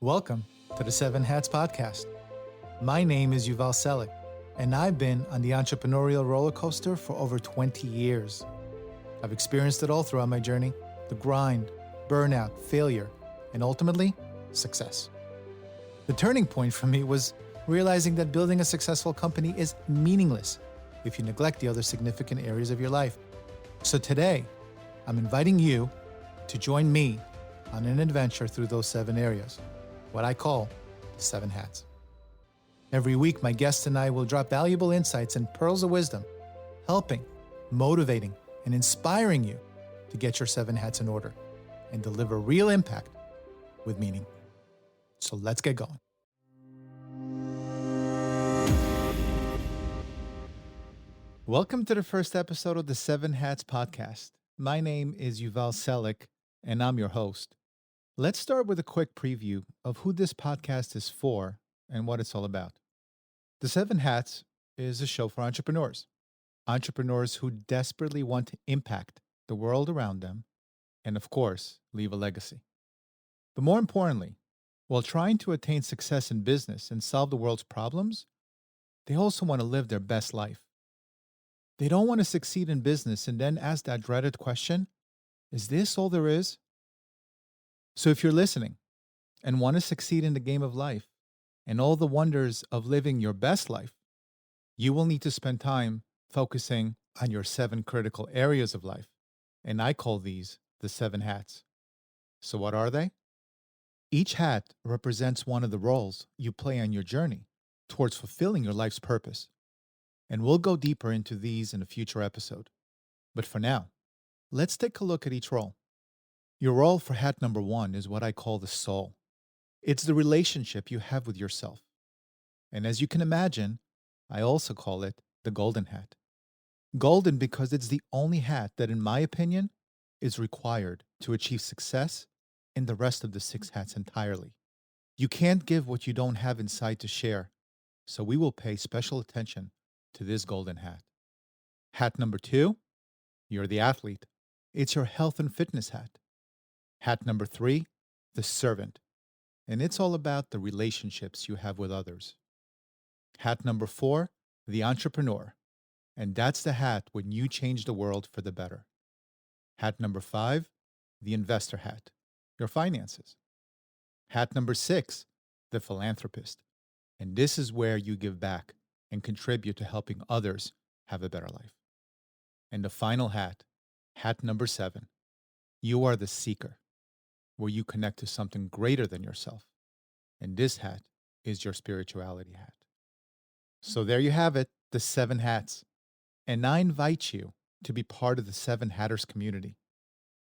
Welcome to the Seven Hats Podcast. My name is Yuval Selik, and I've been on the entrepreneurial roller coaster for over 20 years. I've experienced it all throughout my journey: the grind, burnout, failure, and ultimately, success. The turning point for me was realizing that building a successful company is meaningless if you neglect the other significant areas of your life. So today, I'm inviting you to join me on an adventure through those 7 areas, what I call the 7 hats. Every week, my guests and I will drop valuable insights and pearls of wisdom, helping, motivating, and inspiring you to get your 7 hats in order and deliver real impact with meaning. So let's get going. Welcome to the first episode of the 7 Hats Podcast. My name is Yuval Selik, and I'm your host. Let's start with a quick preview of who this podcast is for and what it's all about. The 7 Hats is a show for entrepreneurs who desperately want to impact the world around them and, of course, leave a legacy. But more importantly, while trying to attain success in business and solve the world's problems, they also want to live their best life. They don't want to succeed in business and then ask that dreaded question, is this all there is? So if you're listening and want to succeed in the game of life and all the wonders of living your best life, you will need to spend time focusing on your 7 critical areas of life. And I call these the 7 hats. So what are they? Each hat represents one of the roles you play on your journey towards fulfilling your life's purpose. And we'll go deeper into these in a future episode. But for now, let's take a look at each role. Your role for hat number 1 is what I call the soul. It's the relationship you have with yourself. And as you can imagine, I also call it the golden hat. Golden because it's the only hat that, in my opinion, is required to achieve success in the rest of the 6 hats entirely. You can't give what you don't have inside to share, so we will pay special attention to this golden hat. Hat number 2, you're the athlete. It's your health and fitness hat. Hat number 3, the servant. And it's all about the relationships you have with others. Hat number 4, the entrepreneur. And that's the hat when you change the world for the better. Hat number 5, the investor hat, your finances. Hat number 6, the philanthropist. And this is where you give back and contribute to helping others have a better life. And the final hat, hat number 7, you are the seeker, where you connect to something greater than yourself. And this hat is your spirituality hat. So there you have it, the 7 hats. And I invite you to be part of the 7 Hatters community.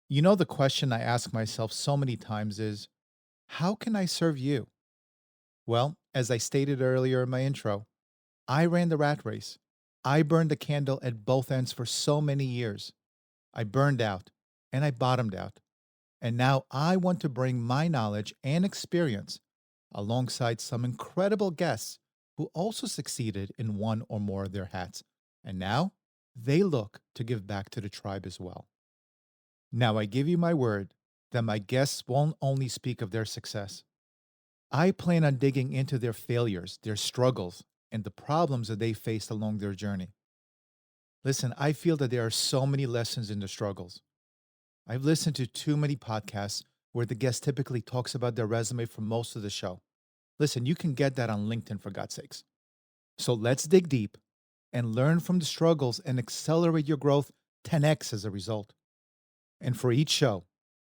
You know, the question I ask myself so many times is, how can I serve you? Well, as I stated earlier in my intro, I ran the rat race. I burned the candle at both ends for so many years. I burned out and I bottomed out. And now I want to bring my knowledge and experience alongside some incredible guests who also succeeded in one or more of their hats. And now they look to give back to the tribe as well. Now I give you my word that my guests won't only speak of their success. I plan on digging into their failures, their struggles, and the problems that they faced along their journey. Listen, I feel that there are so many lessons in the struggles. I've listened to too many podcasts where the guest typically talks about their resume for most of the show. Listen, you can get that on LinkedIn, for God's sakes. So let's dig deep and learn from the struggles and accelerate your growth 10x as a result. And for each show,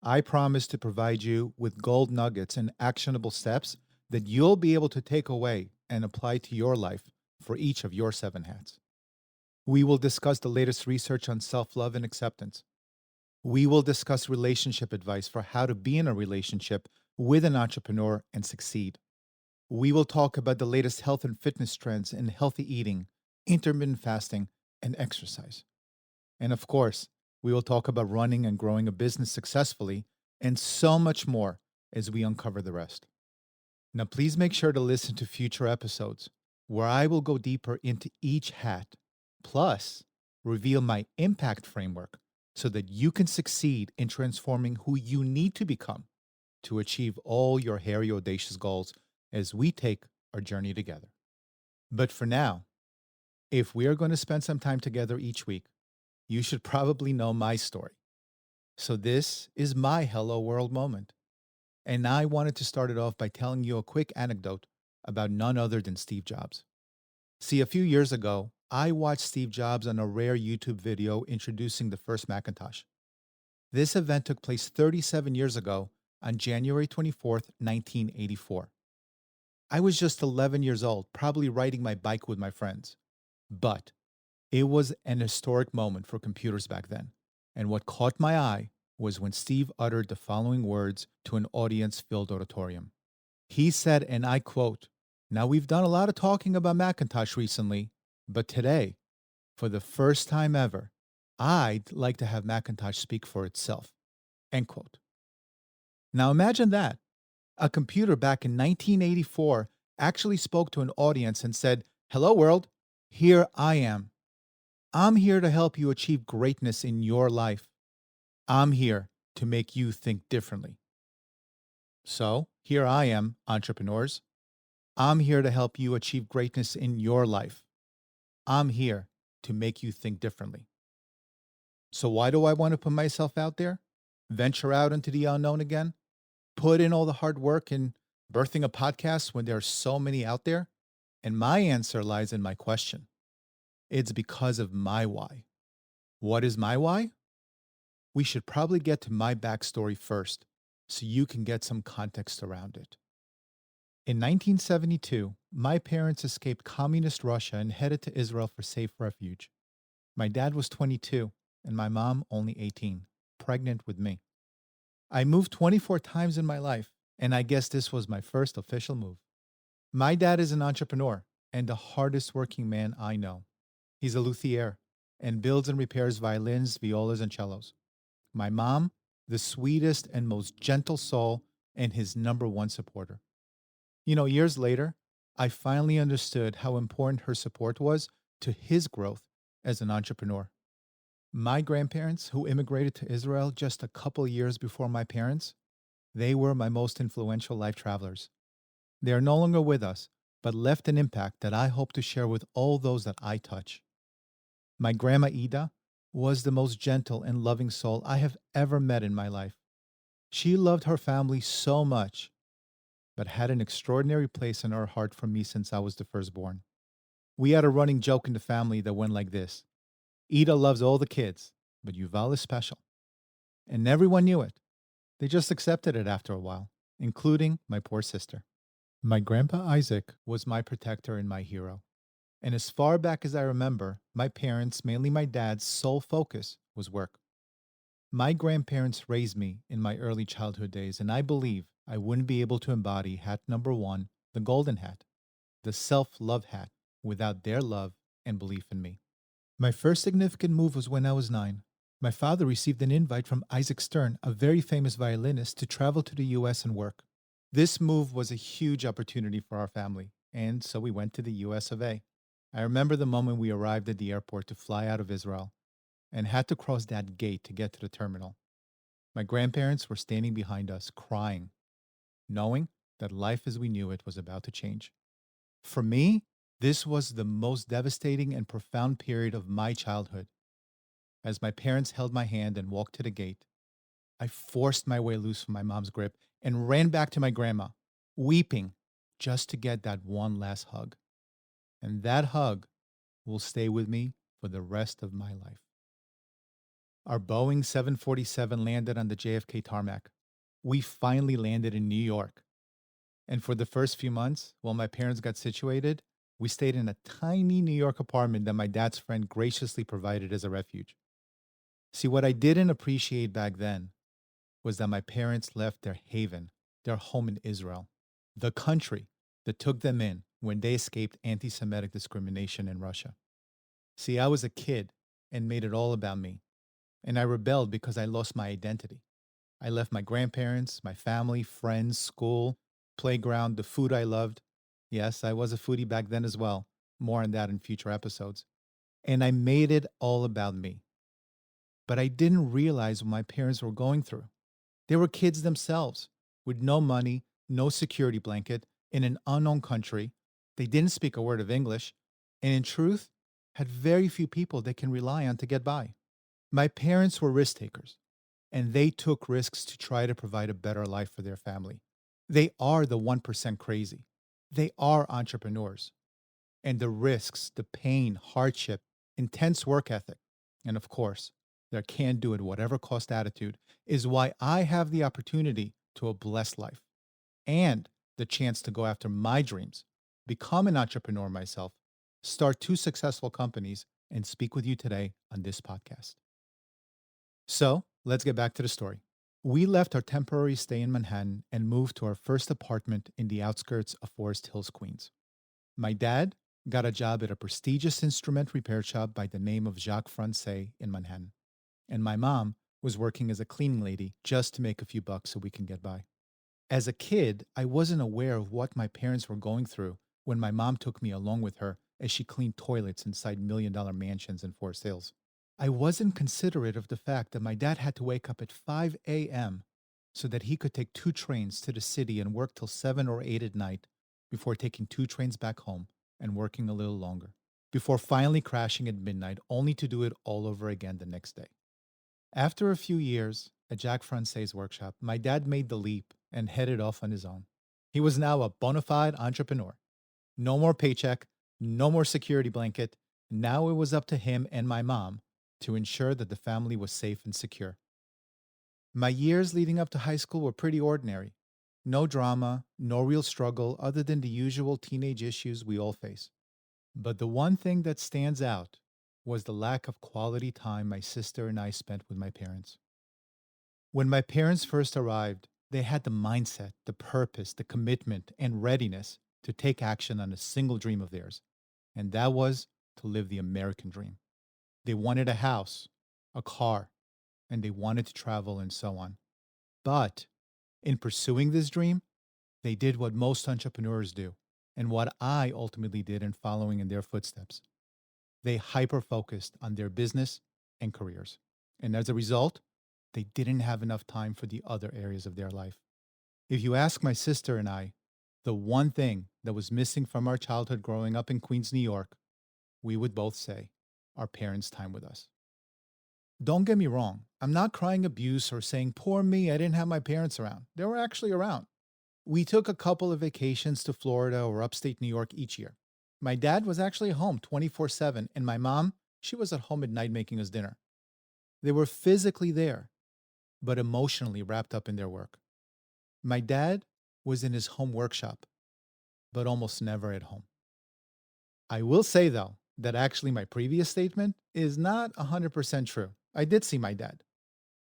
I promise to provide you with gold nuggets and actionable steps that you'll be able to take away and apply to your life for each of your 7 hats. We will discuss the latest research on self-love and acceptance. We will discuss relationship advice for how to be in a relationship with an entrepreneur and succeed. We will talk about the latest health and fitness trends in healthy eating, intermittent fasting, and exercise. And of course, we will talk about running and growing a business successfully and so much more as we uncover the rest. Now, please make sure to listen to future episodes where I will go deeper into each hat, plus reveal my impact framework so that you can succeed in transforming who you need to become to achieve all your hairy, audacious goals as we take our journey together. But for now, if we are going to spend some time together each week, you should probably know my story. So, this is my Hello World moment. And I wanted to start it off by telling you a quick anecdote about none other than Steve Jobs. See, a few years ago, I watched Steve Jobs on a rare YouTube video introducing the first Macintosh. This event took place 37 years ago on January 24th, 1984. I was just 11 years old, probably riding my bike with my friends. But it was an historic moment for computers back then. And what caught my eye was when Steve uttered the following words to an audience filled auditorium. He said, and I quote, "Now we've done a lot of talking about Macintosh recently, but today, for the first time ever, I'd like to have Macintosh speak for itself." End quote. Now imagine that. A computer back in 1984 actually spoke to an audience and said, "Hello, world. Here I am. I'm here to help you achieve greatness in your life. I'm here to make you think differently." So here I am, entrepreneurs. I'm here to help you achieve greatness in your life. I'm here to make you think differently. So why do I want to put myself out there? Venture out into the unknown again? Put in all the hard work in birthing a podcast when there are so many out there? And my answer lies in my question. It's because of my why. What is my why? We should probably get to my backstory first so you can get some context around it. In 1972, my parents escaped communist Russia and headed to Israel for safe refuge. My dad was 22 and my mom only 18, pregnant with me. I moved 24 times in my life, and I guess this was my first official move. My dad is an entrepreneur and the hardest working man I know. He's a luthier and builds and repairs violins, violas, and cellos. My mom, the sweetest and most gentle soul, and his number one supporter. Years later, I finally understood how important her support was to his growth as an entrepreneur. My grandparents, who immigrated to Israel just a couple years before my parents, they were my most influential life travelers. They are no longer with us, but left an impact that I hope to share with all those that I touch. My grandma Ida was the most gentle and loving soul I have ever met in my life. She loved her family so much, but had an extraordinary place in her heart for me since I was the firstborn. We had a running joke in the family that went like this: Ida loves all the kids, but Yuval is special. And everyone knew it. They just accepted it after a while, including my poor sister. My grandpa Isaac was my protector and my hero. And as far back as I remember, my parents, mainly my dad's sole focus was work. My grandparents raised me in my early childhood days, and I believe I wouldn't be able to embody hat number one, the golden hat, the self love hat, without their love and belief in me. My first significant move was when I was 9. My father received an invite from Isaac Stern, a very famous violinist, to travel to the US and work. This move was a huge opportunity for our family, and so we went to the US of A. I remember the moment we arrived at the airport to fly out of Israel and had to cross that gate to get to the terminal. My grandparents were standing behind us, crying, knowing that life as we knew it was about to change. For me, this was the most devastating and profound period of my childhood. As my parents held my hand and walked to the gate, I forced my way loose from my mom's grip and ran back to my grandma, weeping just to get that one last hug. And that hug will stay with me for the rest of my life. Our Boeing 747 landed on the JFK tarmac. We finally landed in New York. And for the first few months, while my parents got situated, we stayed in a tiny New York apartment that my dad's friend graciously provided as a refuge. See, what I didn't appreciate back then was that my parents left their haven, their home in Israel, the country that took them in when they escaped anti Semitic discrimination in Russia. See, I was a kid and made it all about me. And I rebelled because I lost my identity. I left my grandparents, my family, friends, school, playground, the food I loved. Yes, I was a foodie back then as well. More on that in future episodes. And I made it all about me. But I didn't realize what my parents were going through. They were kids themselves, with no money, no security blanket, in an unknown country. They didn't speak a word of English, and in truth, had very few people they can rely on to get by. My parents were risk takers, and they took risks to try to provide a better life for their family. They are the 1% crazy. They are entrepreneurs. And the risks, the pain, hardship, intense work ethic, and of course, their can do it whatever cost attitude is why I have the opportunity to a blessed life and the chance to go after my dreams, become an entrepreneur myself, start two successful companies, and speak with you today on this podcast. So let's get back to the story. We left our temporary stay in Manhattan and moved to our first apartment in the outskirts of Forest Hills, Queens. My dad got a job at a prestigious instrument repair shop by the name of Jacques Francais in Manhattan. And my mom was working as a cleaning lady just to make a few bucks so we can get by. As a kid, I wasn't aware of what my parents were going through when my mom took me along with her as she cleaned toilets inside $1 million mansions in Forest Hills. I wasn't considerate of the fact that my dad had to wake up at 5 a.m. so that he could take two trains to the city and work till 7 or 8 at night before taking two trains back home and working a little longer, before finally crashing at midnight only to do it all over again the next day. After a few years at Jacques Francais's workshop, my dad made the leap and headed off on his own. He was now a bona fide entrepreneur. No more paycheck, no more security blanket. Now it was up to him and my mom to ensure that the family was safe and secure. My years leading up to high school were pretty ordinary. No drama, no real struggle other than the usual teenage issues we all face. But the one thing that stands out was the lack of quality time my sister and I spent with my parents. When my parents first arrived, they had the mindset, the purpose, the commitment, and readiness to take action on a single dream of theirs, and that was to live the American dream. They wanted a house, a car, and they wanted to travel and so on. But in pursuing this dream, they did what most entrepreneurs do, and what I ultimately did in following in their footsteps. They hyper focused on their business and careers. And as a result, they didn't have enough time for the other areas of their life. If you ask my sister and I, the one thing that was missing from our childhood growing up in Queens, New York, we would both say our parents' time with us. Don't get me wrong, I'm not crying abuse or saying, poor me, I didn't have my parents around. They were actually around. We took a couple of vacations to Florida or upstate New York each year. My dad was actually home 24/7, and my mom, she was at home at night making us dinner. They were physically there, but emotionally wrapped up in their work. My dad was in his home workshop, but almost never at home. I will say, though, that actually my previous statement is not 100% true. I did see my dad,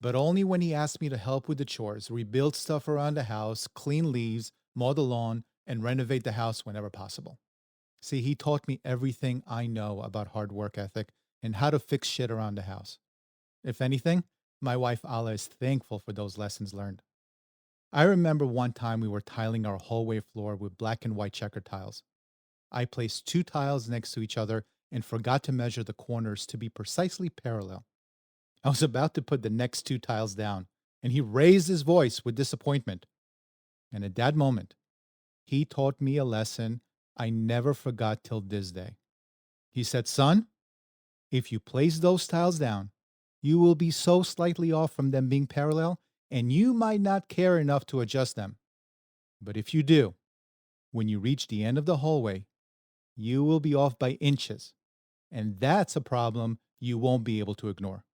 but only when he asked me to help with the chores, rebuild stuff around the house, clean leaves, mow the lawn, and renovate the house whenever possible. See, he taught me everything I know about hard work ethic and how to fix shit around the house. If anything, my wife Ala is thankful for those lessons learned. I remember one time we were tiling our hallway floor with black and white checker tiles. I placed two tiles next to each other and forgot to measure the corners to be precisely parallel. I was about to put the next two tiles down, and he raised his voice with disappointment. And at that moment, he taught me a lesson I never forgot till this day. He said, son, if you place those tiles down, you will be so slightly off from them being parallel, and you might not care enough to adjust them. But if you do, when you reach the end of the hallway, you will be off by inches. And that's a problem you won't be able to ignore.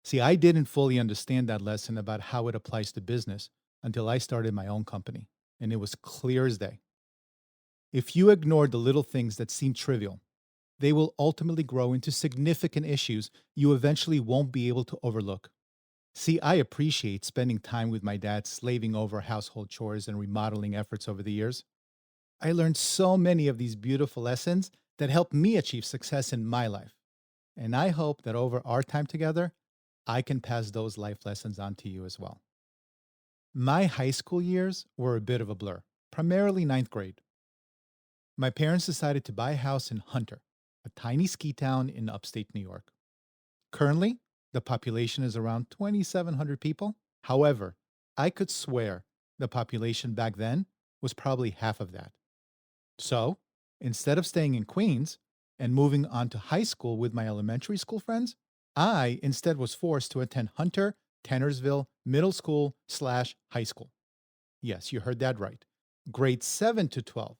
See, I didn't fully understand that lesson about how it applies to business until I started my own company, and it was clear as day. If you ignore the little things that seem trivial, they will ultimately grow into significant issues you eventually won't be able to overlook. See, I appreciate spending time with my dad slaving over household chores and remodeling efforts over the years. I learned so many of these beautiful lessons that helped me achieve success in my life. And I hope that over our time together, I can pass those life lessons on to you as well. My high school years were a bit of a blur, primarily ninth grade. My parents decided to buy a house in Hunter, a tiny ski town in upstate New York. Currently, the population is around 2,700 people. However, I could swear the population back then was probably half of that. So instead of staying in Queens and moving on to high school with my elementary school friends, I instead was forced to attend Hunter, Tannersville Middle School slash high school. Yes, you heard that right. Grades 7 to 12,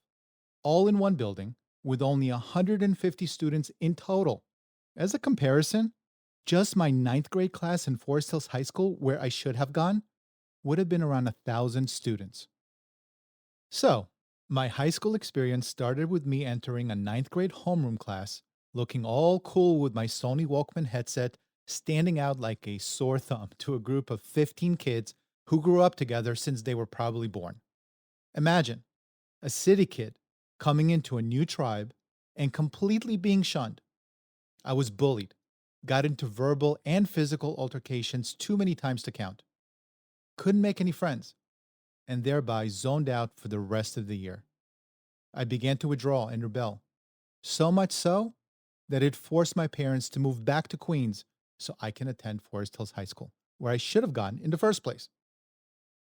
all in one building with only 150 students in total. As a comparison, just my ninth grade class in Forest Hills High School, where I should have gone, would have been around 1,000 students. So, my high school experience started with me entering a ninth grade homeroom class, looking all cool with my Sony Walkman headset, standing out like a sore thumb to a group of 15 kids who grew up together since they were probably born. Imagine a city kid coming into a new tribe and completely being shunned. I was bullied, got into verbal and physical altercations too many times to count, couldn't make any friends, and thereby zoned out for the rest of the year. I began to withdraw and rebel, so much so that it forced my parents to move back to Queens so I can attend Forest Hills High School, where I should have gone in the first place.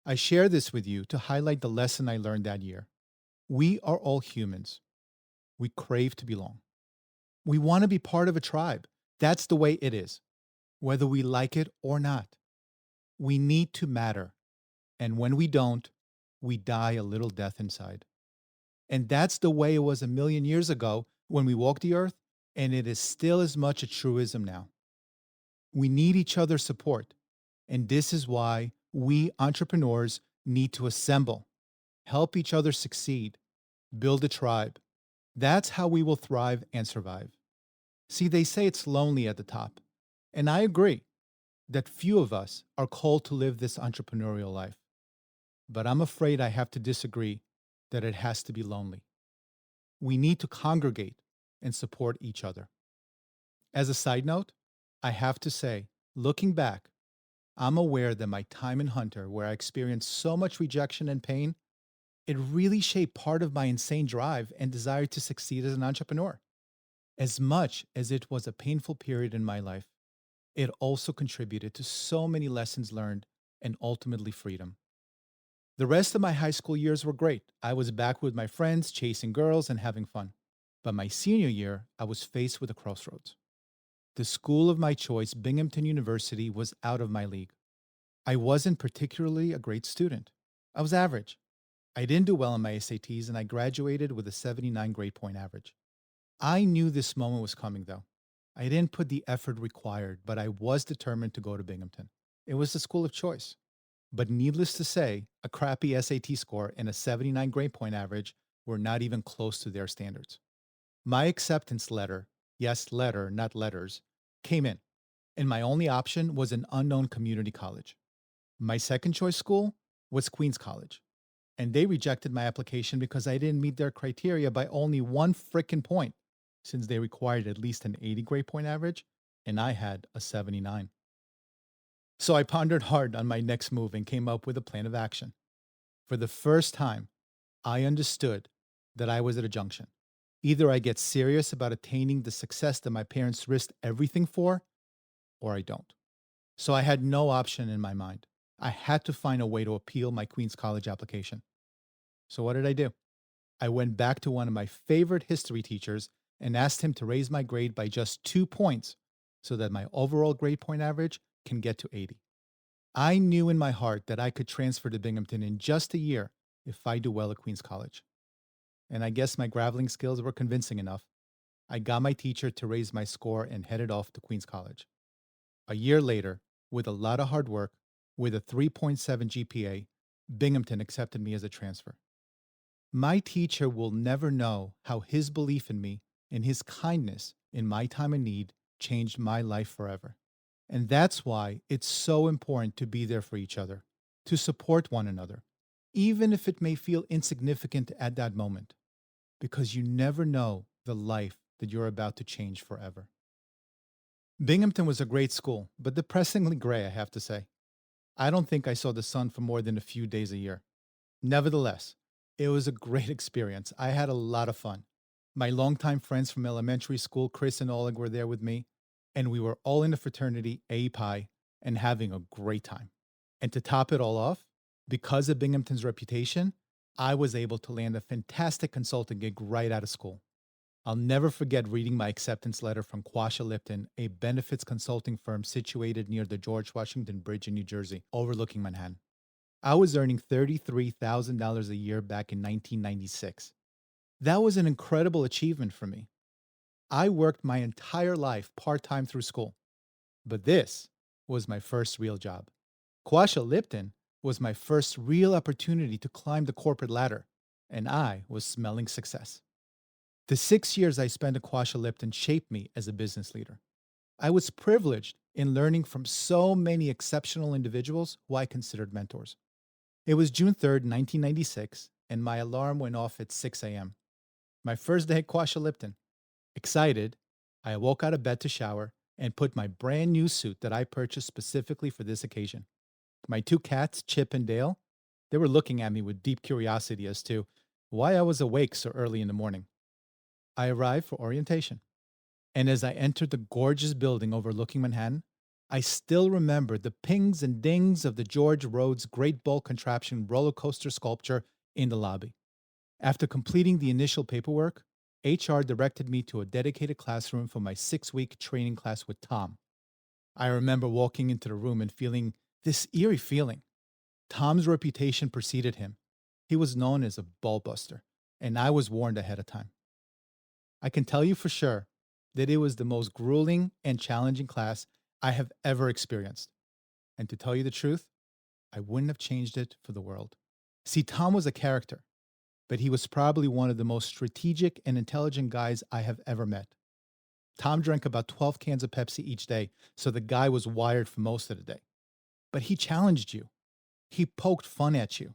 I share this with you to highlight the lesson I learned that year. We are all humans. We crave to belong. We want to be part of a tribe. That's the way it is, whether we like it or not. We need to matter. And when we don't, we die a little death inside. And that's the way it was a million years ago when we walked the earth, and it is still as much a truism now. We need each other's support. And this is why we entrepreneurs need to assemble, help each other succeed, build a tribe. That's how we will thrive and survive. See, they say it's lonely at the top. And I agree that few of us are called to live this entrepreneurial life. But I'm afraid I have to disagree that it has to be lonely. We need to congregate and support each other. As a side note, I have to say, looking back, I'm aware that my time in Hunter, where I experienced so much rejection and pain, it really shaped part of my insane drive and desire to succeed as an entrepreneur. As much as it was a painful period in my life, it also contributed to so many lessons learned and ultimately freedom. The rest of my high school years were great. I was back with my friends, chasing girls and having fun. But my senior year, I was faced with a crossroads. The school of my choice, Binghamton University, was out of my league. I wasn't particularly a great student. I was average. I didn't do well on my SATs, and I graduated with a 79 grade point average. I knew this moment was coming, though. I didn't put the effort required, but I was determined to go to Binghamton. It was the school of choice. But needless to say, a crappy SAT score and a 79 grade point average were not even close to their standards. My acceptance letter, yes, letter, not letters, came in, and my only option was an unknown community college. My second choice school was Queens College, and they rejected my application because I didn't meet their criteria by only one frickin' point, since they required at least an 80 grade point average, and I had a 79. So I pondered hard on my next move and came up with a plan of action. For the first time, I understood that I was at a junction. Either I get serious about attaining the success that my parents risked everything for, or I don't. So I had no option in my mind. I had to find a way to appeal my Queens College application. So what did I do? I went back to one of my favorite history teachers and asked him to raise my grade by just 2 points so that my overall grade point average can get to 80. I knew in my heart that I could transfer to Binghamton in just a year if I do well at Queens College. And I guess my graveling skills were convincing enough. I got my teacher to raise my score and headed off to Queens College. A year later, with a lot of hard work, with a 3.7 GPA, Binghamton accepted me as a transfer. My teacher will never know how his belief in me and his kindness in my time of need changed my life forever. And that's why it's so important to be there for each other, to support one another, even if it may feel insignificant at that moment, because you never know the life that you're about to change forever. Binghamton was a great school, but depressingly gray, I have to say. I don't think I saw the sun for more than a few days a year. Nevertheless, it was a great experience. I had a lot of fun. My longtime friends from elementary school, Chris and Oleg, were there with me, and we were all in the fraternity A Pi and having a great time. And to top it all off, Because of Binghamton's reputation, I was able to land a fantastic consulting gig right out of school. I'll never forget reading my acceptance letter from Quasha Lipton, a benefits consulting firm situated near the George Washington Bridge in New Jersey, overlooking Manhattan. I was earning $33,000 a year back in 1996. That was an incredible achievement for me. I worked my entire life part time through school, but this was my first real job. Quasha Lipton was my first real opportunity to climb the corporate ladder, and I was smelling success. The 6 years I spent at Quasha Lipton shaped me as a business leader. I was privileged in learning from so many exceptional individuals who I considered mentors. It was June 3rd, 1996, and my alarm went off at 6 a.m. My first day at Quasha Lipton. Excited, I woke out of bed to shower and put my brand new suit that I purchased specifically for this occasion. My two cats, Chip and Dale, they were looking at me with deep curiosity as to why I was awake so early in the morning. I arrived for orientation, and as I entered the gorgeous building overlooking Manhattan, I still remember the pings and dings of the George Rhodes Great Ball Contraption roller coaster sculpture in the lobby. After completing the initial paperwork, HR directed me to a dedicated classroom for my 6 week training class with Tom. I remember walking into the room and feeling this eerie feeling. Tom's reputation preceded him. He was known as a ball buster, and I was warned ahead of time. I can tell you for sure that it was the most grueling and challenging class I have ever experienced. And to tell you the truth, I wouldn't have changed it for the world. See, Tom was a character, but he was probably one of the most strategic and intelligent guys I have ever met. Tom drank about 12 cans of Pepsi each day, so the guy was wired for most of the day. But he challenged you. He poked fun at you.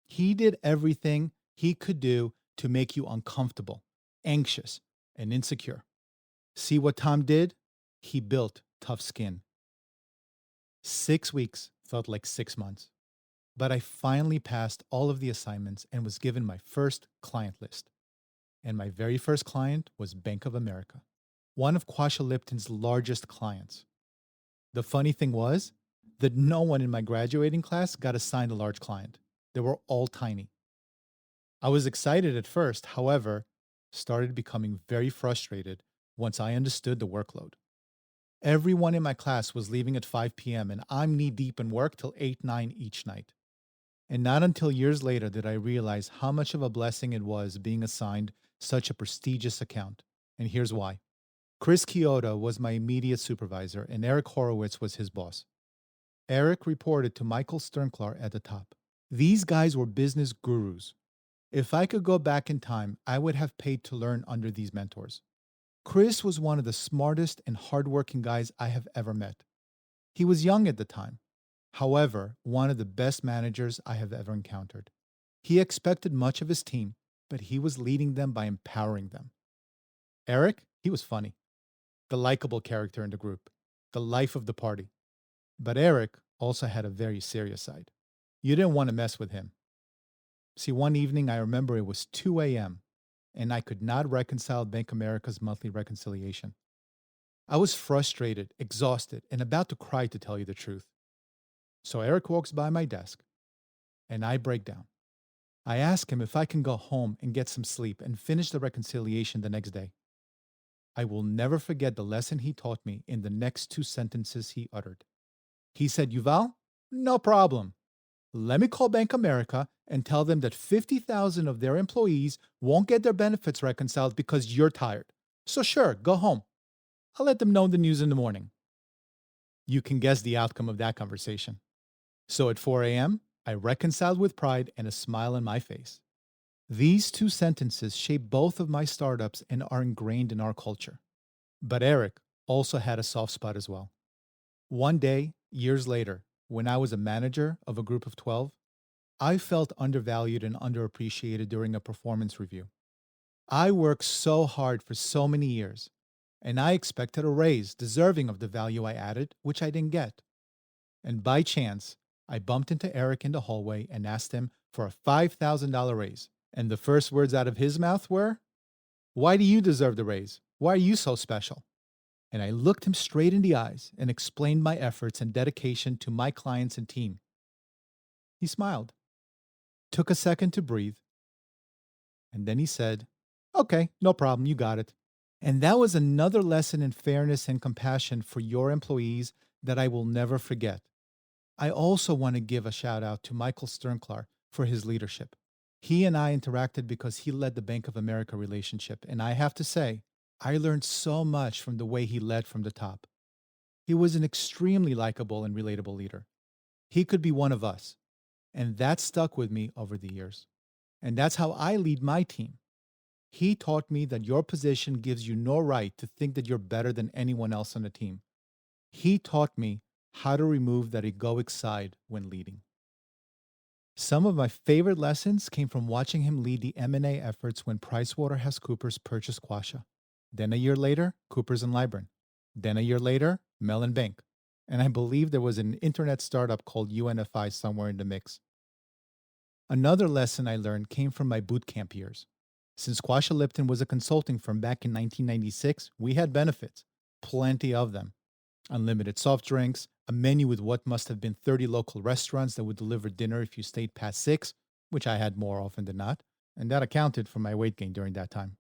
He did everything he could do to make you uncomfortable, anxious, and insecure. See what Tom did? He built tough skin. 6 weeks felt like 6 months, but I finally passed all of the assignments and was given my first client list. And my very first client was Bank of America, one of Quasha Lipton's largest clients. The funny thing was that no one in my graduating class got assigned a large client. They were all tiny. I was excited at first, however, started becoming very frustrated once I understood the workload. Everyone in my class was leaving at 5 p.m., and I'm knee deep in work till 8, 9 each night. And not until years later did I realize how much of a blessing it was being assigned such a prestigious account. And here's why. Chris Kyoto was my immediate supervisor, and Eric Horowitz was his boss. Eric reported to Michael Sternklar at the top. These guys were business gurus. If I could go back in time, I would have paid to learn under these mentors. Chris was one of the smartest and hardworking guys I have ever met. He was young at the time. However, one of the best managers I have ever encountered. He expected much of his team, but he was leading them by empowering them. Eric, he was funny, the likable character in the group, the life of the party. But Eric also had a very serious side. You didn't want to mess with him. See, one evening I remember it was 2 a.m., and I could not reconcile Bank America's monthly reconciliation. I was frustrated, exhausted, and about to cry to tell you the truth. So Eric walks by my desk, and I break down. I ask him if I can go home and get some sleep and finish the reconciliation the next day. I will never forget the lesson he taught me in the next two sentences he uttered. He said, Yuval, no problem. Let me call Bank America and tell them that 50,000 of their employees won't get their benefits reconciled because you're tired. So sure, go home. I'll let them know the news in the morning. You can guess the outcome of that conversation. So at 4 a.m., I reconciled with pride and a smile on my face. These two sentences shape both of my startups and are ingrained in our culture. But Eric also had a soft spot as well. One day, years later, when I was a manager of a group of 12, I felt undervalued and underappreciated during a performance review. I worked so hard for so many years, and I expected a raise deserving of the value I added, which I didn't get. And by chance, I bumped into Eric in the hallway and asked him for a $5,000 raise. And the first words out of his mouth were, "Why do you deserve the raise? Why are you so special?" And I looked him straight in the eyes and explained my efforts and dedication to my clients and team. He smiled, took a second to breathe, and then he said, "Okay, no problem, you got it." And that was another lesson in fairness and compassion for your employees that I will never forget. I also want to give a shout out to Michael Sternklar for his leadership. He and I interacted because he led the Bank of America relationship, and I have to say, I learned so much from the way he led from the top. He was an extremely likable and relatable leader. He could be one of us, and that stuck with me over the years. And that's how I lead my team. He taught me that your position gives you no right to think that you're better than anyone else on the team. He taught me how to remove that egoic side when leading. Some of my favorite lessons came from watching him lead the M&A efforts when PricewaterhouseCoopers purchased Quasha. Then a year later, Coopers and Lybrand. Then a year later, Mellon Bank. And I believe there was an internet startup called UNFI somewhere in the mix. Another lesson I learned came from my boot camp years. Since Quasha Lipton was a consulting firm back in 1996, we had benefits, plenty of them. Unlimited soft drinks, a menu with what must have been 30 local restaurants that would deliver dinner if you stayed past 6, which I had more often than not, and that accounted for my weight gain during that time.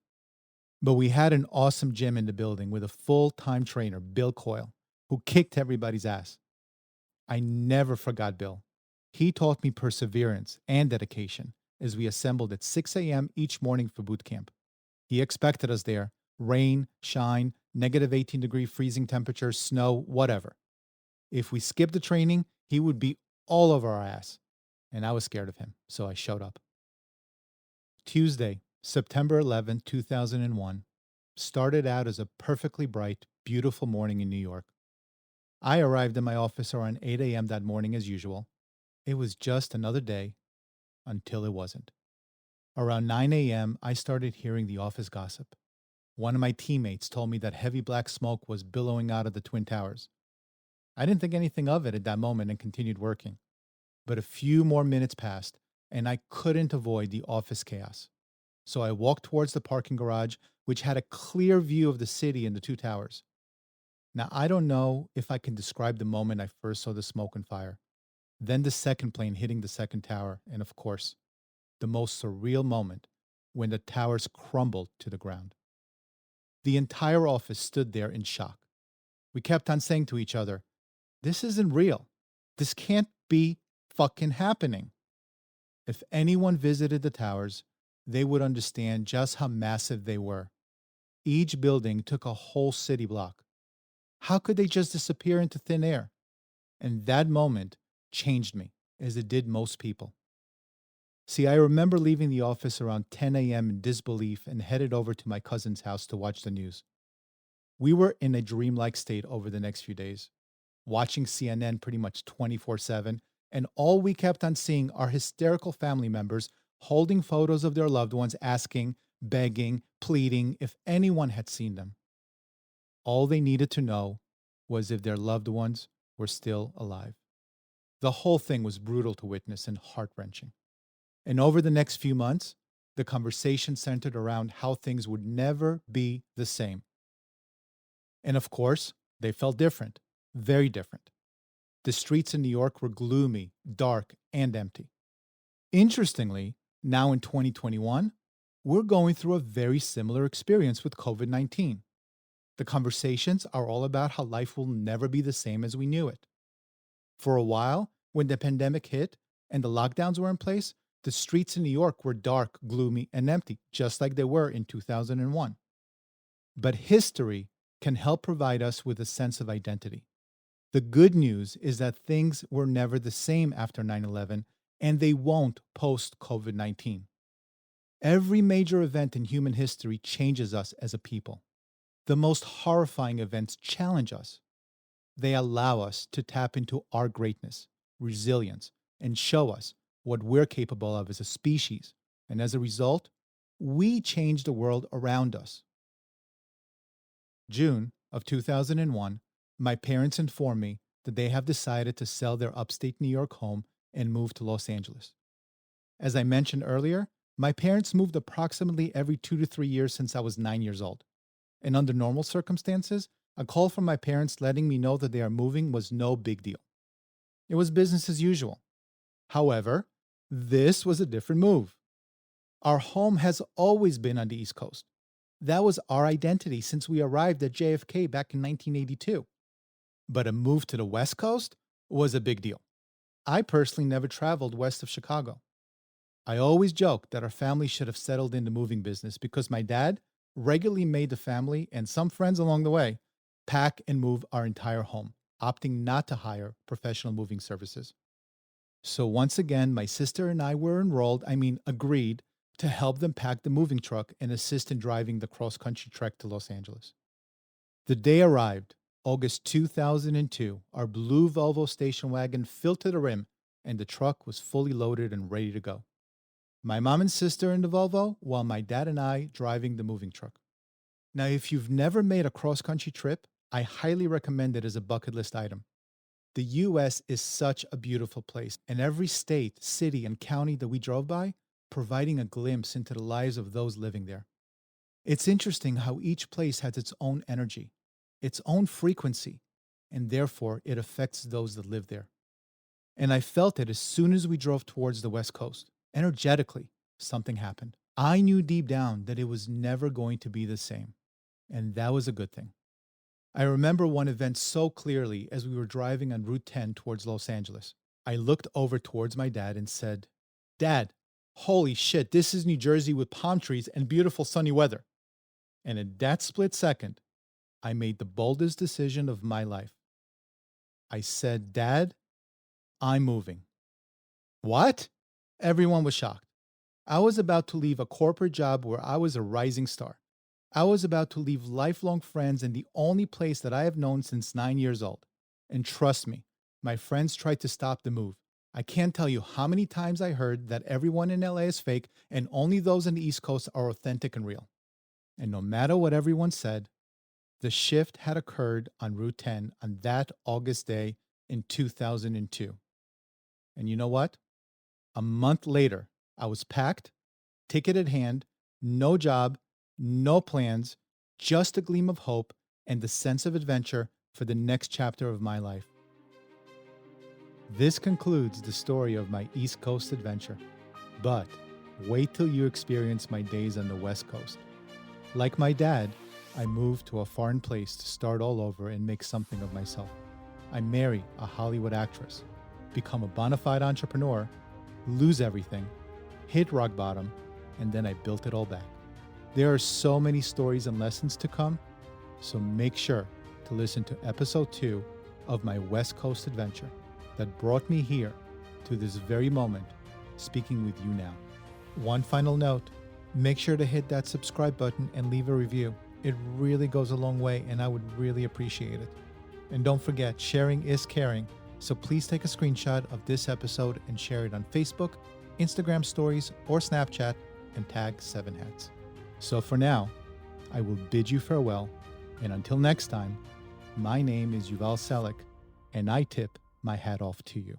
But we had an awesome gym in the building with a full-time trainer, Bill Coyle, who kicked everybody's ass. I never forgot Bill. He taught me perseverance and dedication as we assembled at 6 a.m. each morning for boot camp. He expected us there, rain, shine, negative 18-degree freezing temperatures, snow, whatever. If we skipped the training, he would be all over our ass. And I was scared of him, so I showed up. Tuesday, September 11, 2001, started out as a perfectly bright, beautiful morning in New York. I arrived in my office around 8 a.m. that morning as usual. It was just another day until it wasn't. Around 9 a.m., I started hearing the office gossip. One of my teammates told me that heavy black smoke was billowing out of the Twin Towers. I didn't think anything of it at that moment and continued working. But a few more minutes passed, and I couldn't avoid the office chaos. So I walked towards the parking garage, which had a clear view of the city and the two towers. Now, I don't know if I can describe the moment I first saw the smoke and fire, then the second plane hitting the second tower, and of course, the most surreal moment when the towers crumbled to the ground. The entire office stood there in shock. We kept on saying to each other, "This isn't real. This can't be fucking happening." If anyone visited the towers, they would understand just how massive they were. Each building took a whole city block. How could they just disappear into thin air? And that moment changed me, as it did most people. See, I remember leaving the office around 10 a.m. in disbelief and headed over to my cousin's house to watch the news. We were in a dreamlike state over the next few days, watching CNN pretty much 24/7, and all we kept on seeing are hysterical family members holding photos of their loved ones, asking, begging, pleading if anyone had seen them. All they needed to know was if their loved ones were still alive. The whole thing was brutal to witness and heart-wrenching. And over the next few months, the conversation centered around how things would never be the same. And of course, they felt different, very different. The streets in New York were gloomy, dark, and empty. Interestingly, now in 2021, we're going through a very similar experience with COVID-19. The conversations are all about how life will never be the same as we knew it. For a while, when the pandemic hit and the lockdowns were in place, the streets in New York were dark, gloomy, and empty, just like they were in 2001. But history can help provide us with a sense of identity. The good news is that things were never the same after 9/11, and they won't post COVID-19. Every major event in human history changes us as a people. The most horrifying events challenge us. They allow us to tap into our greatness, resilience, and show us what we're capable of as a species. And as a result, we change the world around us. June of 2001, my parents informed me that they have decided to sell their upstate New York home and move to Los Angeles. As I mentioned earlier, my parents moved approximately every 2 to 3 years since I was 9 years old. And under normal circumstances, a call from my parents letting me know that they are moving was no big deal. It was business as usual. However, this was a different move. Our home has always been on the East Coast. That was our identity since we arrived at JFK back in 1982. But a move to the West Coast was a big deal. I personally never traveled west of Chicago. I always joked that our family should have settled in the moving business because my dad regularly made the family and some friends along the way pack and move our entire home, opting not to hire professional moving services. So once again, my sister and I were agreed to help them pack the moving truck and assist in driving the cross country trek to Los Angeles. The day arrived, August 2002. Our blue Volvo station wagon filled to the rim, and the truck was fully loaded and ready to go. My mom and sister in the Volvo, while my dad and I driving the moving truck. Now, if you've never made a cross country trip, I highly recommend it as a bucket list item. The US is such a beautiful place, and every state, city, and county that we drove by providing a glimpse into the lives of those living there. It's interesting how each place has its own energy, its own frequency, and therefore it affects those that live there. And I felt it as soon as we drove towards the West Coast. Energetically, something happened. I knew deep down that it was never going to be the same, and that was a good thing. I remember one event so clearly as we were driving on Route 10 towards Los Angeles. I looked over towards my dad and said, "Dad, holy shit, this is New Jersey with palm trees and beautiful sunny weather." And in that split second, I made the boldest decision of my life. I said, "Dad, I'm moving." What? Everyone was shocked. I was about to leave a corporate job where I was a rising star. I was about to leave lifelong friends in the only place that I have known since 9 years old. And trust me, my friends tried to stop the move. I can't tell you how many times I heard that everyone in LA is fake and only those on the East Coast are authentic and real. And no matter what everyone said, the shift had occurred on Route 10 on that August day in 2002. And you know what? A month later, I was packed, ticket at hand, no job, no plans, just a gleam of hope and the sense of adventure for the next chapter of my life. This concludes the story of my East Coast adventure. But wait till you experience my days on the West Coast. Like my dad, I moved to a foreign place to start all over and make something of myself. I marry a Hollywood actress, become a bona fide entrepreneur, lose everything, hit rock bottom, and then I built it all back. There are so many stories and lessons to come, so make sure to listen to episode 2 of my West Coast adventure that brought me here to this very moment, speaking with you now. One final note, make sure to hit that subscribe button and leave a review. It really goes a long way and I would really appreciate it. And don't forget, sharing is caring, so please take a screenshot of this episode and share it on Facebook, Instagram stories, or Snapchat and tag 7hats. So for now, I will bid you farewell, and until next time, my name is Yuval Selik, and I tip my hat off to you.